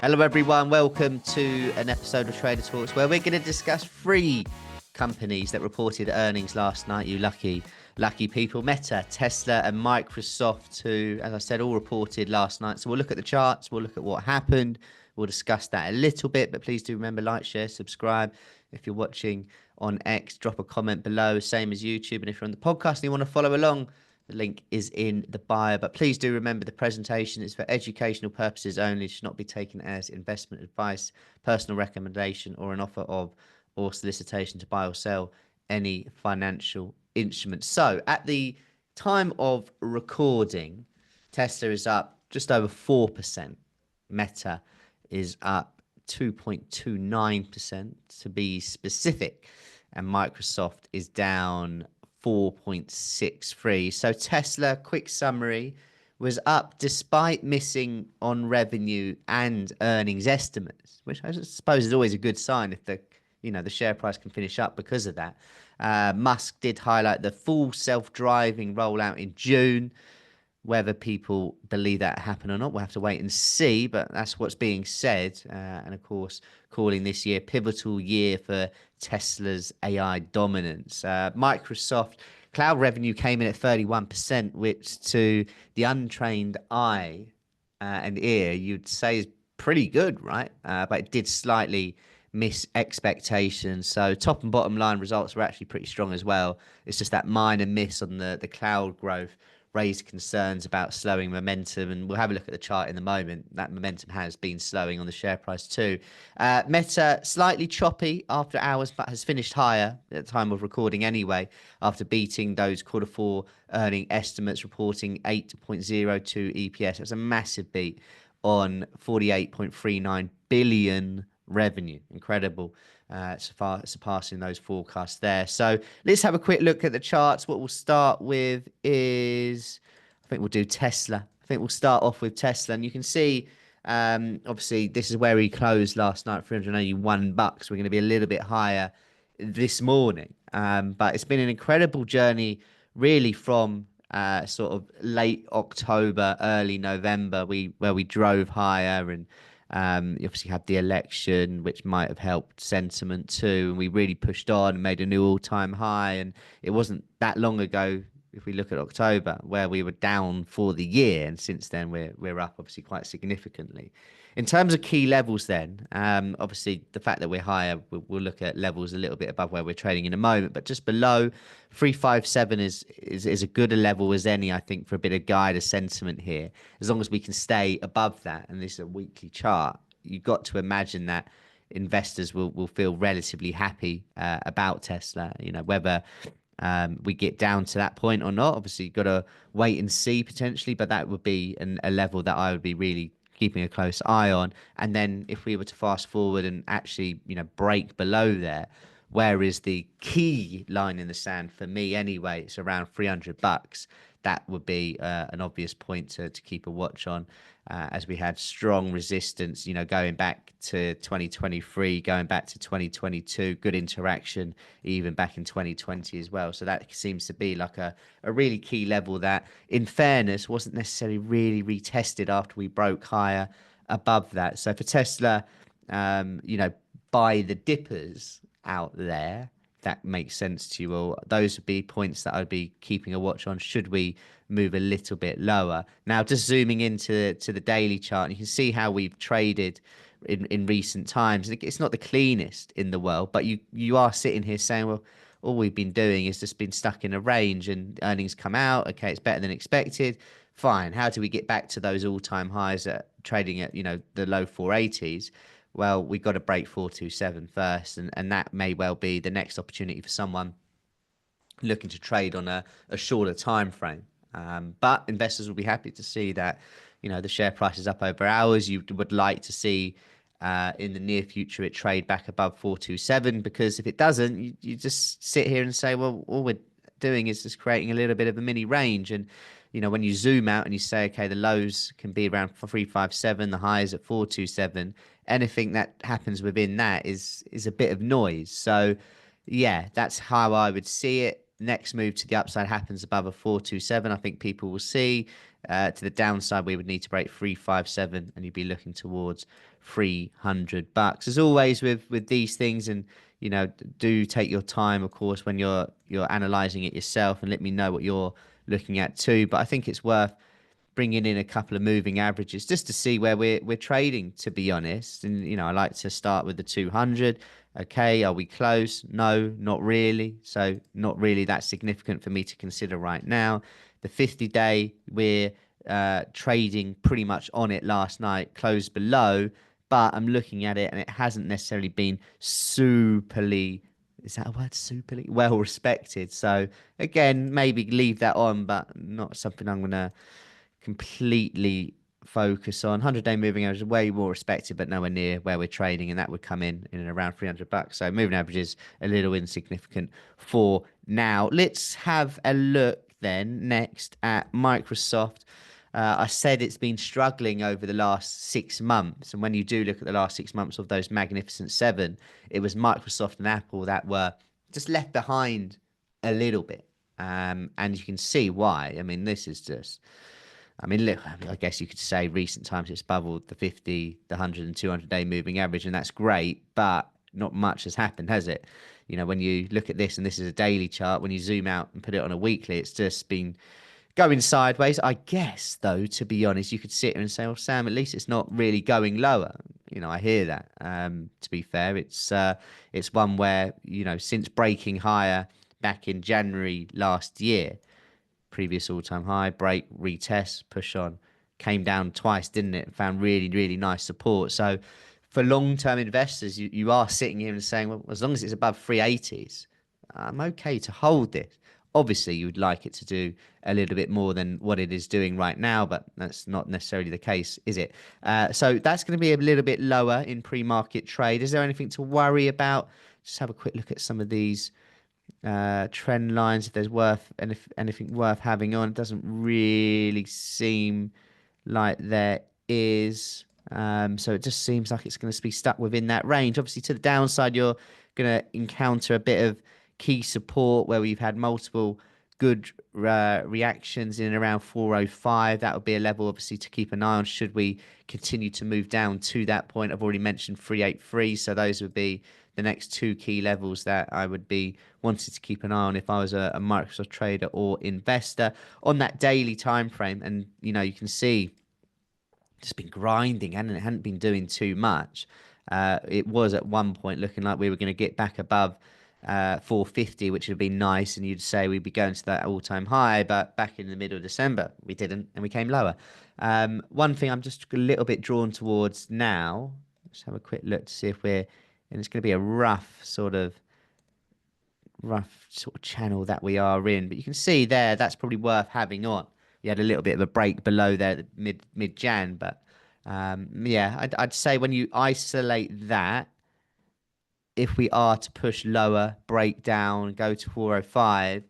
Hello, everyone. Welcome to an episode of Trader Talks where we're going to discuss three companies that reported earnings last night. You lucky people. Meta, Tesla, and Microsoft, who, as I said, all reported last night. So we'll look at the charts. We'll look at what happened. We'll discuss that a little bit. But please do remember, like, share, subscribe. If you're watching on X, drop a comment below, same as YouTube. And if you're on the podcast and you want to follow along, the link is in the bio. But please do remember the presentation is for educational purposes only. It should not be taken as investment advice, personal recommendation, or an offer of or solicitation to buy or sell any financial instruments. So at the time of recording, Tesla is up just over 4%. Meta is up 2.29% to be specific. And Microsoft is down 4.63. So Tesla, quick summary, was up despite missing on revenue and earnings estimates, which I suppose is always a good sign if the share price can finish up because of that. Musk did highlight the full self-driving rollout in June. Whether people believe that happened or not, we'll have to wait and see, but that's what's being said. And of course, calling this year pivotal year for Tesla's AI dominance. Microsoft cloud revenue came in at 31%, which to the untrained eye and ear, you'd say is pretty good, right? But it did slightly miss expectations. So top and bottom line results were actually pretty strong as well. It's just that minor miss on the cloud growth raised concerns about slowing momentum, and we'll have a look at the chart in a moment. That momentum has been slowing on the share price too. Meta slightly choppy after hours, but has finished higher at the time of recording anyway, after beating those quarter four earning estimates, reporting 8.02 EPS. That's a massive beat on 48.39 billion revenue. Incredible. Surpassing those forecasts there. So let's have a quick look at the charts. What we'll start with is, I think we'll do Tesla. I think we'll start off with Tesla, and you can see, obviously, this is where we closed last night, $381. We're going to be a little bit higher this morning, but it's been an incredible journey, really, from sort of late October, early November, where we drove higher, and you obviously had the election, which might have helped sentiment too. And we really pushed on and made a new all-time high. And it wasn't that long ago, if we look at October, where we were down for the year. And since then, we're up, obviously, quite significantly. In terms of key levels then, obviously, the fact that we're higher, we'll look at levels a little bit above where we're trading in a moment. But just below, 357 is as good a level as any, I think, for a bit of guide of sentiment here. As long as we can stay above that, and this is a weekly chart, you've got to imagine that investors will feel relatively happy about Tesla. Whether we get down to that point or not, obviously, you've got to wait and see potentially, but that would be a level that I would be really keeping a close eye on. And then if we were to fast forward and actually, break below there, where is the key line in the sand for me anyway? It's around $300. That would be an obvious point to keep a watch on, as we had strong resistance, going back to 2023, going back to 2022, good interaction even back in 2020 as well. So that seems to be like a really key level that, in fairness, wasn't necessarily really retested after we broke higher above that. So for Tesla, buy the dippers out there, that makes sense to you all. Those would be points that I'd be keeping a watch on should we move a little bit lower. Now, just zooming into the daily chart, you can see how we've traded in recent times. It's not the cleanest in the world, but you are sitting here saying, well, all we've been doing is just been stuck in a range, and earnings come out. Okay, it's better than expected. Fine. How do we get back to those all-time highs at trading at the low 480s? Well, we've got to break 427 first, and that may well be the next opportunity for someone looking to trade on a shorter time frame. But investors will be happy to see that the share price is up over hours. You would like to see in the near future it trade back above 427, because if it doesn't, you just sit here and say, well, all we're doing is just creating a little bit of a mini range. And when you zoom out and you say, okay, the lows can be around 357, the highs at 427, anything that happens within that is a bit of noise. So yeah, that's how I would see it. next move to the upside happens above a 427, I think people will see. To the downside, we would need to break 357, and you'd be looking towards $300. As always with these things, and do take your time, of course, when you're analyzing it yourself, and let me know what you're looking at too. But I think it's worth bringing in a couple of moving averages just to see where we're trading, to be honest. And I like to start with the 200. Okay, are we close? No, not really. So not really that significant for me to consider right now. The 50-day, we're trading pretty much on it last night, closed below, but I'm looking at it and it hasn't necessarily been superly, is that a word, superly well respected. So again, maybe leave that on, but not something I'm gonna completely focus on. 100-day moving average is way more respected, but nowhere near where we're trading, and that would come in and around $300. So moving average is a little insignificant for now. Let's have a look then next at Microsoft. I said it's been struggling over the last 6 months, and when you do look at the last 6 months of those magnificent seven, it was Microsoft and Apple that were just left behind a little bit. And you can see why. I mean, this is just, I mean, look, I guess you could say recent times it's bubbled the 50, the 100 and 200-day moving average, and that's great, but not much has happened, has it? When you look at this, and this is a daily chart, when you zoom out and put it on a weekly, it's just been going sideways. I guess, though, to be honest, you could sit here and say, well, Sam, at least it's not really going lower. I hear that. To be fair, it's one where, since breaking higher back in January last year, previous all-time high, break, retest, push on, came down twice, didn't it? Found really, really nice support. So for long-term investors, you are sitting here and saying, well, as long as it's above 380s, I'm okay to hold this. Obviously, you would like it to do a little bit more than what it is doing right now, but that's not necessarily the case, is it? So that's going to be a little bit lower in pre-market trade. Is there anything to worry about? Just have a quick look at some of these trend lines, if there's anything worth having on. It doesn't really seem like there is. So it just seems like it's going to be stuck within that range. Obviously, to the downside, you're going to encounter a bit of key support where we've had multiple good reactions in and around 405. That would be a level, obviously, to keep an eye on should we continue to move down to that point. I've already mentioned 383, so those would be the next two key levels that I would be wanting to keep an eye on if I was a Microsoft trader or investor on that daily time frame. And you can see just been grinding, and it hadn't been doing too much. It was at one point looking like we were going to get back above 450, which would be nice, and you'd say we'd be going to that all-time high, but back in the middle of December we didn't, and we came lower. One thing I'm just a little bit drawn towards now, let's have a quick look to see if we're, and it's going to be a rough sort of channel that we are in, but you can see there that's probably worth having on. You had a little bit of a break below there at mid Jan, but yeah, I'd say when you isolate that, if we are to push lower, break down, go to 405,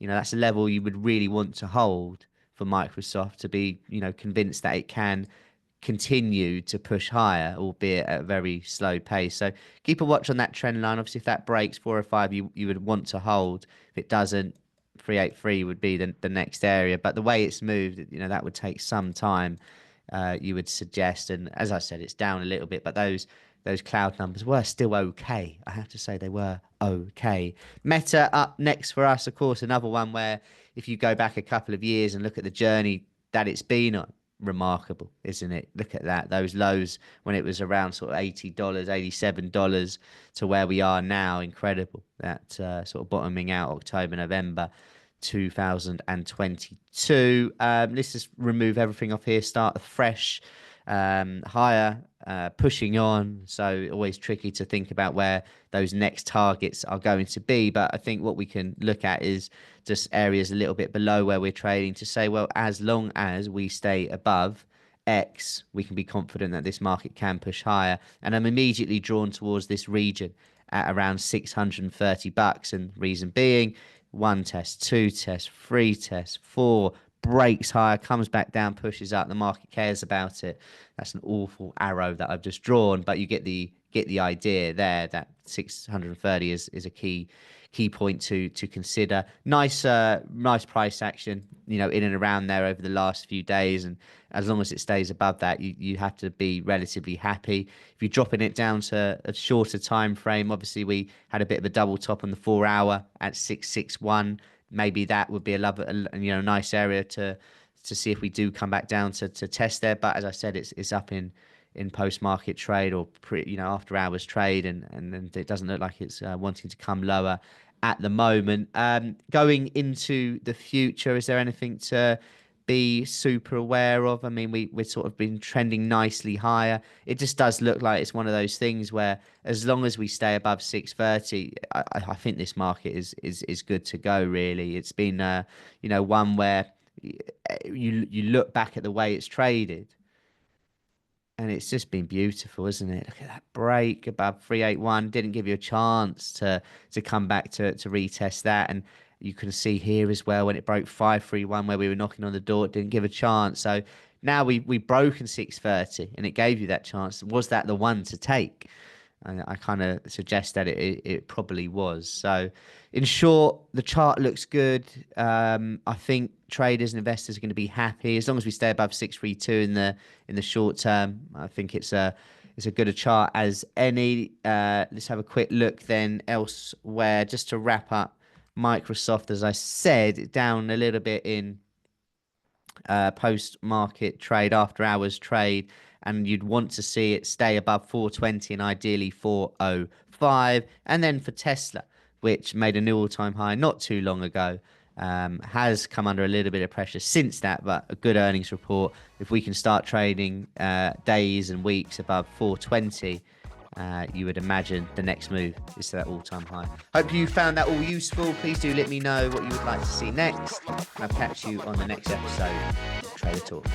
that's a level you would really want to hold for Microsoft to be, convinced that it can continue to push higher, albeit at a very slow pace. So keep a watch on that trend line. Obviously, if that breaks 405, you would want to hold. If it doesn't, 383 would be the next area. But the way it's moved, that would take some time, you would suggest. And as I said, it's down a little bit, but those cloud numbers were still okay. I have to say they were okay. Meta up next for us, of course, another one where if you go back a couple of years and look at the journey that it's been on, remarkable, isn't it? Look at that, those lows when it was around sort of $80, $87 to where we are now. Incredible. That sort of bottoming out October, November 2022. Let's just remove everything off here, start fresh, higher, pushing on. So always tricky to think about where those next targets are going to be. But I think what we can look at is just areas a little bit below where we're trading to say, well, as long as we stay above X, we can be confident that this market can push higher. And I'm immediately drawn towards this region at around $630. And reason being, one test, two tests, three tests, four, breaks higher, comes back down, pushes up. The market cares about it. That's an awful arrow that I've just drawn, but you get the idea there that 630 is a key key point to consider. Nice price action, in and around there over the last few days, and as long as it stays above that, you have to be relatively happy. If you're dropping it down to a shorter time frame, obviously we had a bit of a double top on the 4 hour at 661. Maybe that would be a nice area to see if we do come back down to test there. But as I said, it's up in post market trade or after hours trade, and it doesn't look like it's wanting to come lower at the moment. Going into the future, is there anything to be super aware of? I mean, we've sort of been trending nicely higher. It just does look like it's one of those things where as long as we stay above 630, I think this market is good to go. Really, it's been one where you look back at the way it's traded, and it's just been beautiful, isn't it? Look at that break above 381. Didn't give you a chance to come back to retest that. And you can see here as well when it broke 531 where we were knocking on the door, it didn't give a chance. So now we've broken 630 and it gave you that chance. Was that the one to take? And I kind of suggest that it probably was. So, in short, the chart looks good. I think traders and investors are going to be happy as long as we stay above 632 in the short term. I think it's a good a chart as any. Let's have a quick look then elsewhere just to wrap up. Microsoft, as I said, down a little bit in post-market trade, after hours trade, and you'd want to see it stay above 420 and ideally 405. And then for Tesla, which made a new all-time high not too long ago, has come under a little bit of pressure since that, but a good earnings report. If we can start trading days and weeks above 420, you would imagine the next move is to that all-time high. Hope you found that all useful. Please do let me know what you would like to see next, and I'll catch you on the next episode of Trader Talks.